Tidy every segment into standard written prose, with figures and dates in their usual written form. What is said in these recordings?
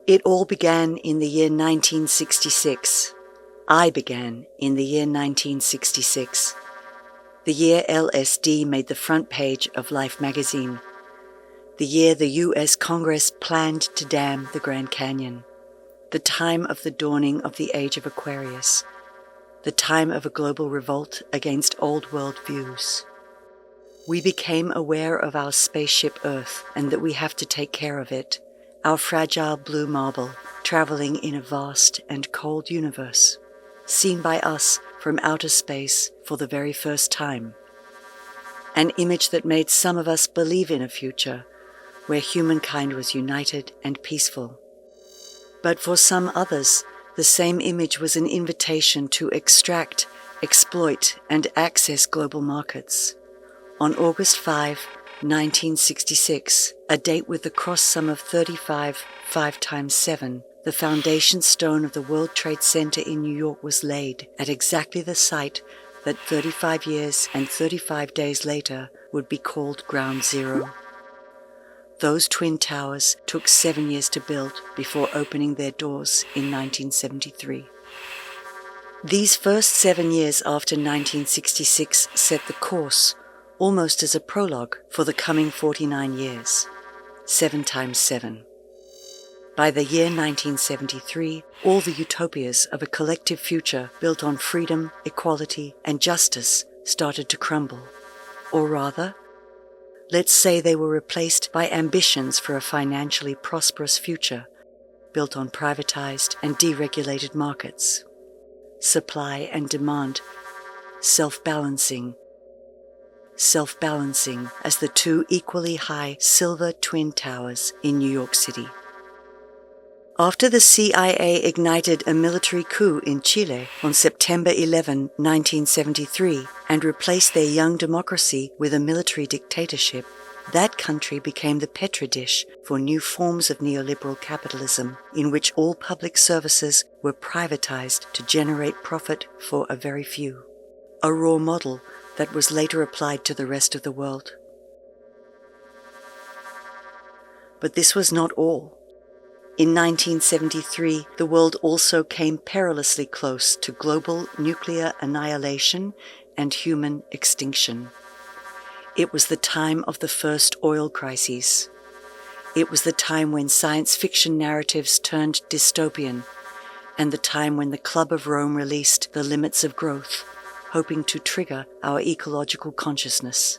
It all began in the year 1966. I began in the year 1966. The year LSD made the front page of Life magazine. The year the U.S. Congress planned to dam the Grand Canyon. The time of the dawning of the age of Aquarius. The time of a global revolt against old world views. We became aware of our spaceship Earth and that we have to take care of it, our fragile blue marble, traveling in a vast and cold universe, seen by us from outer space for the very first time. An image that made some of us believe in a future where humankind was united and peaceful. But for some others, the same image was an invitation to extract, exploit, and access global markets. On August 5, 1966, a date with the cross sum of 35, 5 times 7, the foundation stone of the World Trade Center in New York was laid at exactly the site that 35 years and 35 days later would be called Ground Zero. Those twin towers took 7 years to build before opening their doors in 1973. These first 7 years after 1966 set the course, almost as a prologue, for the coming 49 years. 7 times 7. By the year 1973, all the utopias of a collective future built on freedom, equality, and justice started to crumble. Or rather, let's say they were replaced by ambitions for a financially prosperous future built on privatized and deregulated markets. Supply and demand, self-balancing as the two equally high silver twin towers in New York City. After the CIA ignited a military coup in Chile on September 11, 1973, and replaced their young democracy with a military dictatorship, that country became the petri dish for new forms of neoliberal capitalism, in which all public services were privatized to generate profit for a very few. A raw model that was later applied to the rest of the world. But this was not all. In 1973, the world also came perilously close to global nuclear annihilation and human extinction. It was the time of the first oil crises. It was the time when science fiction narratives turned dystopian, and the time when the Club of Rome released The Limits of Growth, hoping to trigger our ecological consciousness.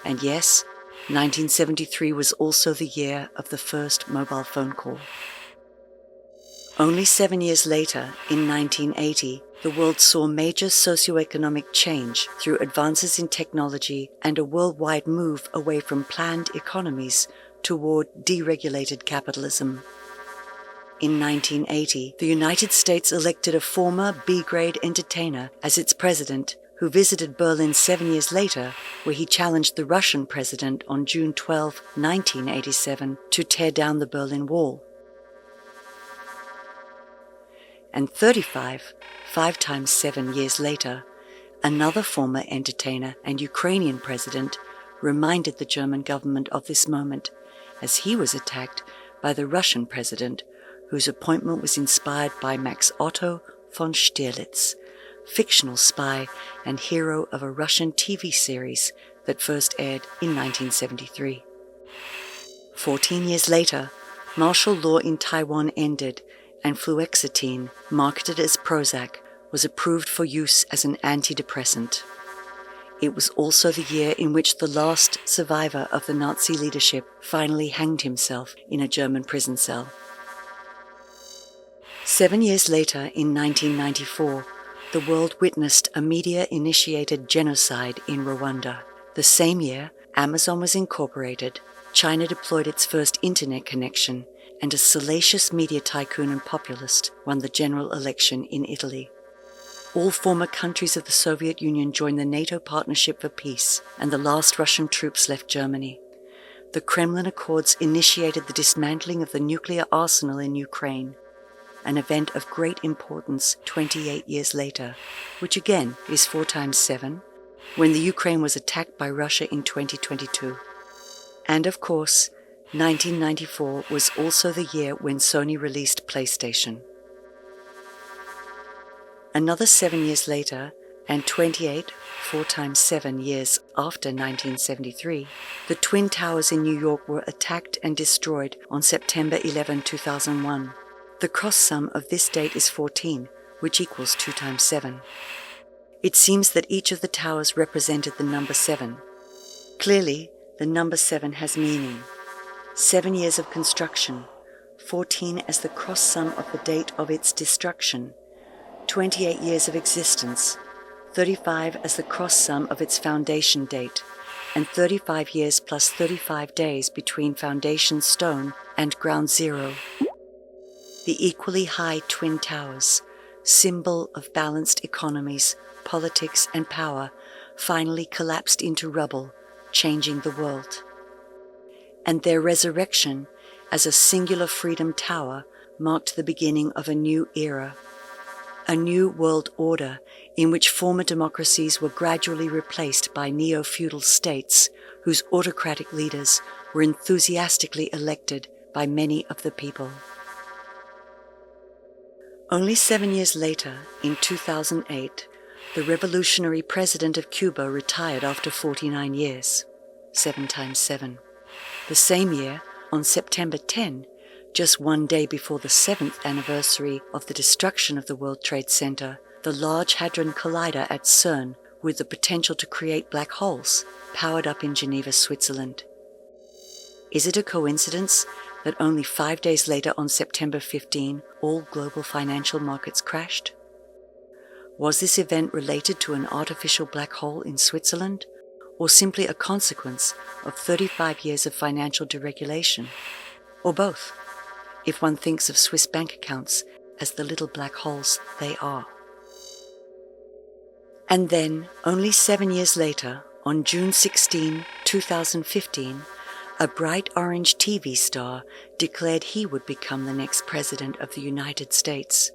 And yes, 1973 was also the year of the first mobile phone call. Only 7 years later, in 1980, the world saw major socioeconomic change through advances in technology and a worldwide move away from planned economies toward deregulated capitalism. In 1980, the United States elected a former B-grade entertainer as its president, who visited Berlin 7 years later, where he challenged the Russian president on June 12, 1987, to tear down the Berlin Wall. And 35, 5 times 7 years later, another former entertainer and Ukrainian president reminded the German government of this moment, as he was attacked by the Russian president, whose appointment was inspired by Max Otto von Stierlitz, fictional spy and hero of a Russian TV series that first aired in 1973. 14 years later, martial law in Taiwan ended, and fluoxetine, marketed as Prozac, was approved for use as an antidepressant. It was also the year in which the last survivor of the Nazi leadership finally hanged himself in a German prison cell. 7 years later, in 1994, the world witnessed a media-initiated genocide in Rwanda. The same year, Amazon was incorporated, China deployed its first internet connection, and a salacious media tycoon and populist won the general election in Italy. All former countries of the Soviet Union joined the NATO Partnership for Peace, and the last Russian troops left Germany. The Kremlin Accords initiated the dismantling of the nuclear arsenal in Ukraine, an event of great importance 28 years later, which again is 4 times 7, when the Ukraine was attacked by Russia in 2022. And of course, 1994 was also the year when Sony released PlayStation. Another 7 years later, and 28, 4 times 7 years after 1973, the Twin Towers in New York were attacked and destroyed on September 11, 2001. The cross sum of this date is 14, which equals 2 times 7. It seems that each of the towers represented the number 7. Clearly, the number 7 has meaning. 7 years of construction, 14 as the cross sum of the date of its destruction, 28 years of existence, 35 as the cross sum of its foundation date, and 35 years plus 35 days between foundation stone and ground zero. The equally high Twin Towers, symbol of balanced economies, politics, and power, finally collapsed into rubble, changing the world. And their resurrection as a singular freedom tower marked the beginning of a new era, a new world order in which former democracies were gradually replaced by neo-feudal states whose autocratic leaders were enthusiastically elected by many of the people. Only 7 years later, in 2008, the revolutionary president of Cuba retired after 49 years, 7 times 7. The same year, on September 10, just one day before the 7th anniversary of the destruction of the World Trade Center, the Large Hadron Collider at CERN, with the potential to create black holes, powered up in Geneva, Switzerland. Is it a coincidence that only 5 days later, on September 15, all global financial markets crashed? Was this event related to an artificial black hole in Switzerland, or simply a consequence of 35 years of financial deregulation? Or both, if one thinks of Swiss bank accounts as the little black holes they are. And then, only 7 years later, on June 16, 2015, a bright orange TV star declared he would become the next president of the United States.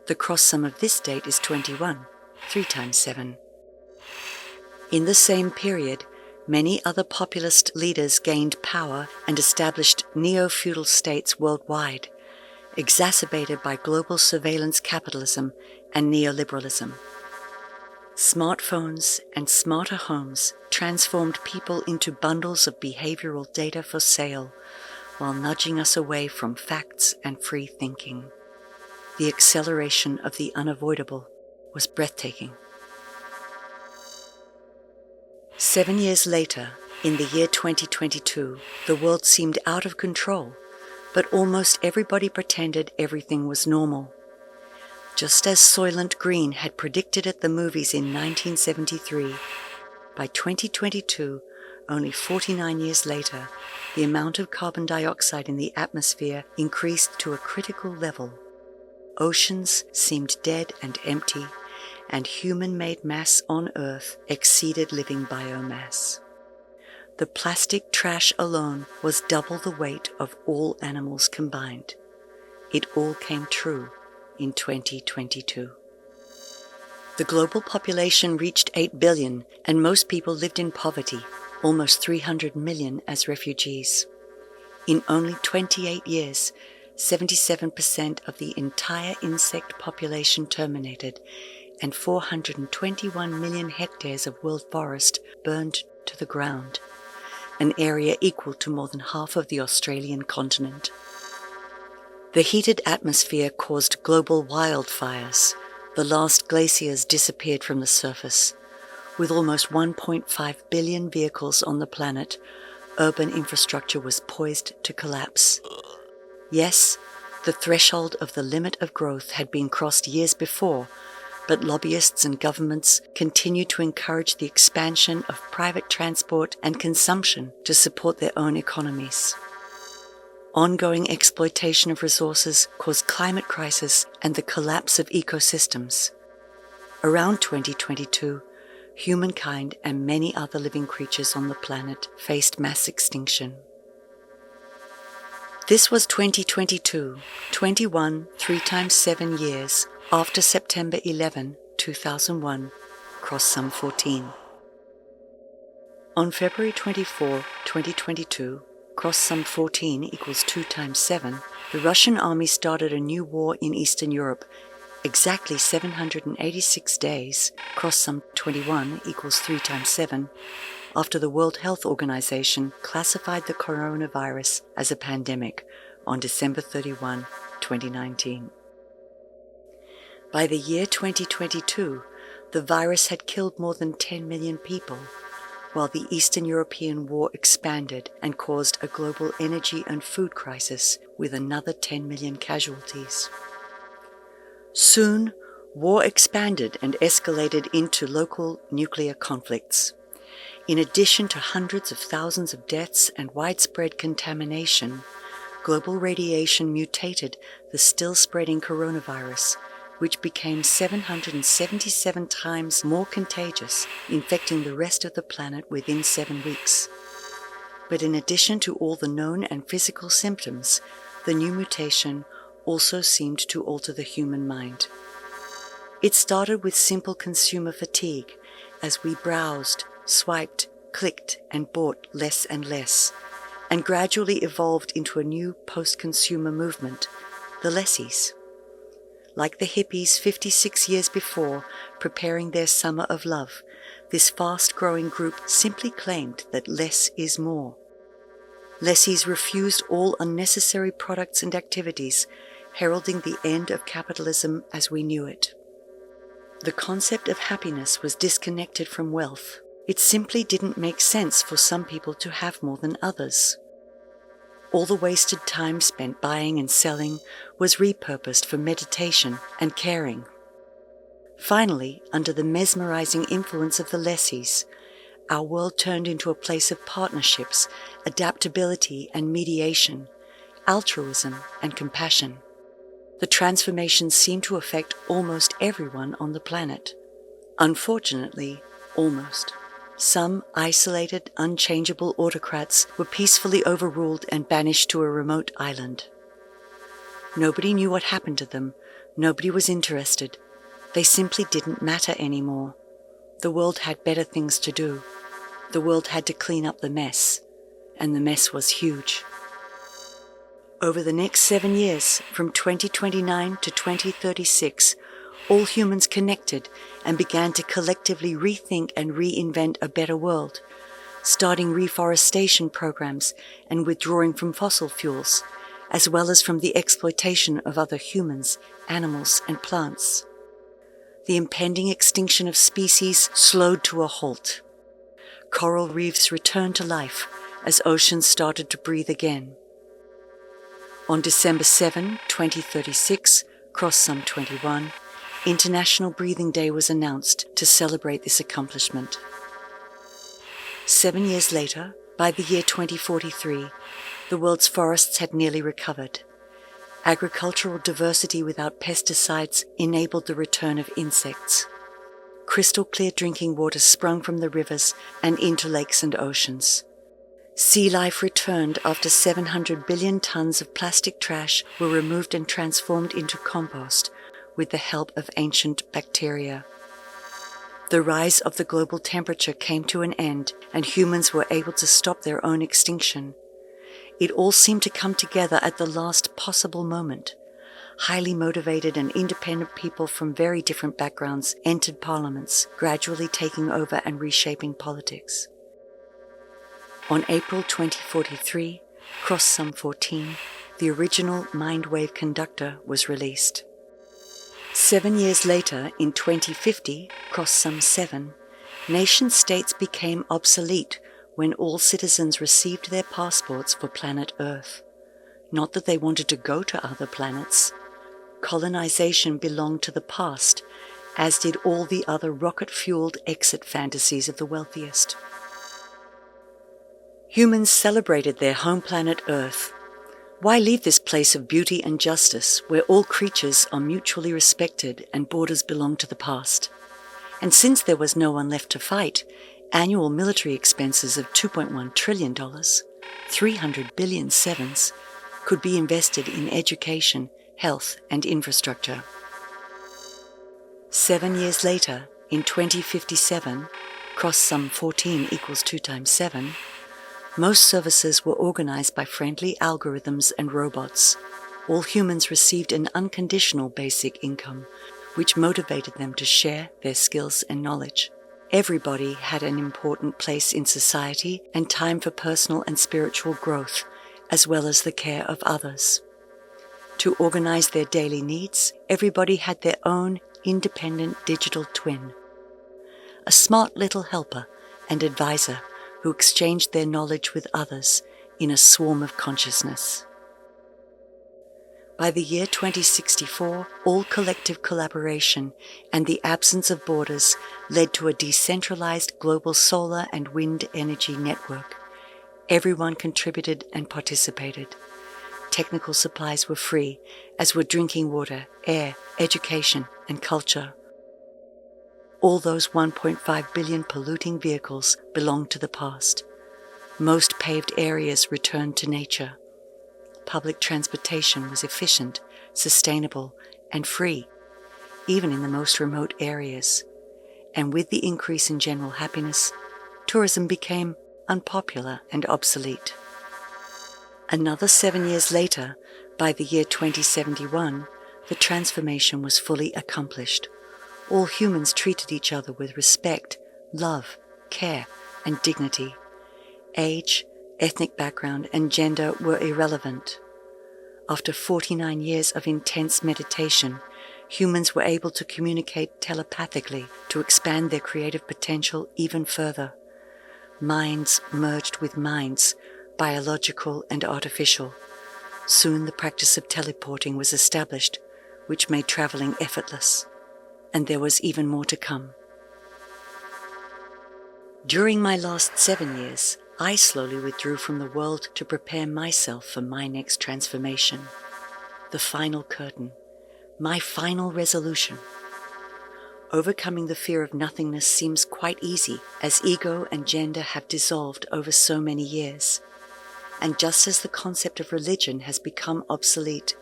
The cross sum of this date is 21, 3 times 7. In the same period, many other populist leaders gained power and established neo-feudal states worldwide, exacerbated by global surveillance capitalism and neoliberalism. Smartphones and smarter homes transformed people into bundles of behavioral data for sale, while nudging us away from facts and free thinking. The acceleration of the unavoidable was breathtaking. 7 years later, in the year 2022, the world seemed out of control, but almost everybody pretended everything was normal. Just as Soylent Green had predicted at the movies in 1973, by 2022, only 49 years later, the amount of carbon dioxide in the atmosphere increased to a critical level. Oceans seemed dead and empty, and human-made mass on Earth exceeded living biomass. The plastic trash alone was double the weight of all animals combined. It all came true in 2022. The global population reached 8 billion, and most people lived in poverty, almost 300 million as refugees. In only 28 years, 77% of the entire insect population terminated, and 421 million hectares of world forest burned to the ground, an area equal to more than half of the Australian continent. The heated atmosphere caused global wildfires. The last glaciers disappeared from the surface. With almost 1.5 billion vehicles on the planet, urban infrastructure was poised to collapse. Yes, the threshold of the limit of growth had been crossed years before, but lobbyists and governments continue to encourage the expansion of private transport and consumption to support their own economies. Ongoing exploitation of resources caused climate crisis and the collapse of ecosystems. Around 2022, humankind and many other living creatures on the planet faced mass extinction. This was 2022, 21 3 times 7 years after September 11, 2001, cross sum 14. On February 24, 2022, cross sum 14 equals 2 times 7, the Russian army started a new war in Eastern Europe exactly 786 days, cross sum 21 equals 3 times 7, after the World Health Organization classified the coronavirus as a pandemic on December 31, 2019. By the year 2022, the virus had killed more than 10 million people, while the Eastern European war expanded and caused a global energy and food crisis with another 10 million casualties. Soon, war expanded and escalated into local nuclear conflicts. In addition to hundreds of thousands of deaths and widespread contamination, global radiation mutated the still-spreading coronavirus, which became 777 times more contagious, infecting the rest of the planet within 7 weeks. But in addition to all the known and physical symptoms, the new mutation also seemed to alter the human mind. It started with simple consumer fatigue as we browsed, swiped, clicked, and bought less and less, and gradually evolved into a new post-consumer movement, the lessies. Like the hippies 56 years before, preparing their summer of love, this fast-growing group simply claimed that less is more. Lessies refused all unnecessary products and activities, heralding the end of capitalism as we knew it. The concept of happiness was disconnected from wealth. It simply didn't make sense for some people to have more than others. All the wasted time spent buying and selling was repurposed for meditation and caring. Finally, under the mesmerizing influence of the lessies, our world turned into a place of partnerships, adaptability and mediation, altruism and compassion. The transformation seemed to affect almost everyone on the planet. Unfortunately, almost. Some isolated, unchangeable autocrats were peacefully overruled and banished to a remote island. Nobody knew what happened to them. Nobody was interested. They simply didn't matter anymore. The world had better things to do. The world had to clean up the mess, and the mess was huge. Over the next 7 years, from 2029 to 2036, all humans connected and began to collectively rethink and reinvent a better world, starting reforestation programs and withdrawing from fossil fuels, as well as from the exploitation of other humans, animals, and plants. The impending extinction of species slowed to a halt. Coral reefs returned to life as oceans started to breathe again. On December 7, 2036, cross sum 21, International Breathing Day was announced to celebrate this accomplishment. 7 years later, by the year 2043, the world's forests had nearly recovered. Agricultural diversity without pesticides enabled the return of insects. Crystal-clear drinking water sprung from the rivers and into lakes and oceans. Sea life returned after 700 billion tons of plastic trash were removed and transformed into compost with the help of ancient bacteria. The rise of the global temperature came to an end, and humans were able to stop their own extinction. It all seemed to come together at the last possible moment. Highly motivated and independent people from very different backgrounds entered parliaments, gradually taking over and reshaping politics. On April 2043, cross sum 14, the original mind wave conductor was released. 7 years later, in 2050, cross sum 7, nation-states became obsolete when all citizens received their passports for planet Earth. Not that they wanted to go to other planets. Colonization belonged to the past, as did all the other rocket-fueled exit fantasies of the wealthiest. Humans celebrated their home planet Earth. Why leave this place of beauty and justice, where all creatures are mutually respected and borders belong to the past? And since there was no one left to fight, annual military expenses of $2.1 trillion, 300 billion sevens, could be invested in education, health, and infrastructure. 7 years later, in 2057, cross sum 14 equals 2 times 7, Most services were organized by friendly algorithms and robots. All humans received an unconditional basic income, which motivated them to share their skills and knowledge. Everybody had an important place in society and time for personal and spiritual growth, as well as the care of others. To organize their daily needs, everybody had their own independent digital twin, a smart little helper and advisor who exchanged their knowledge with others in a swarm of consciousness. By the year 2064, all collective collaboration and the absence of borders led to a decentralized global solar and wind energy network. Everyone contributed and participated. Technical supplies were free, as were drinking water, air, education, and culture. All those 1.5 billion polluting vehicles belonged to the past. Most paved areas returned to nature. Public transportation was efficient, sustainable, and free, even in the most remote areas. And with the increase in general happiness, tourism became unpopular and obsolete. Another 7 years later, by the year 2071, the transformation was fully accomplished. All humans treated each other with respect, love, care, and dignity. Age, ethnic background, and gender were irrelevant. After 49 years of intense meditation, humans were able to communicate telepathically to expand their creative potential even further. Minds merged with minds, biological and artificial. Soon the practice of teleporting was established, which made traveling effortless. And there was even more to come. During my last 7 years, I slowly withdrew from the world to prepare myself for my next transformation. The final curtain. My final resolution. Overcoming the fear of nothingness seems quite easy, as ego and gender have dissolved over so many years. And just as the concept of religion has become obsolete,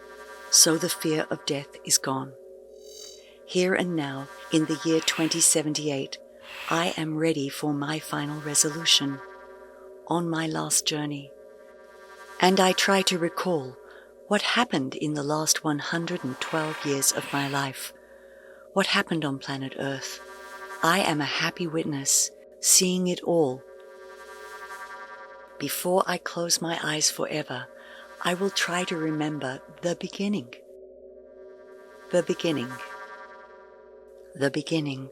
so the fear of death is gone. Here and now, in the year 2078, I am ready for my final resolution, on my last journey. And I try to recall what happened in the last 112 years of my life. What happened on planet Earth? I am a happy witness, seeing it all. Before I close my eyes forever, I will try to remember the beginning. The beginning. The beginning.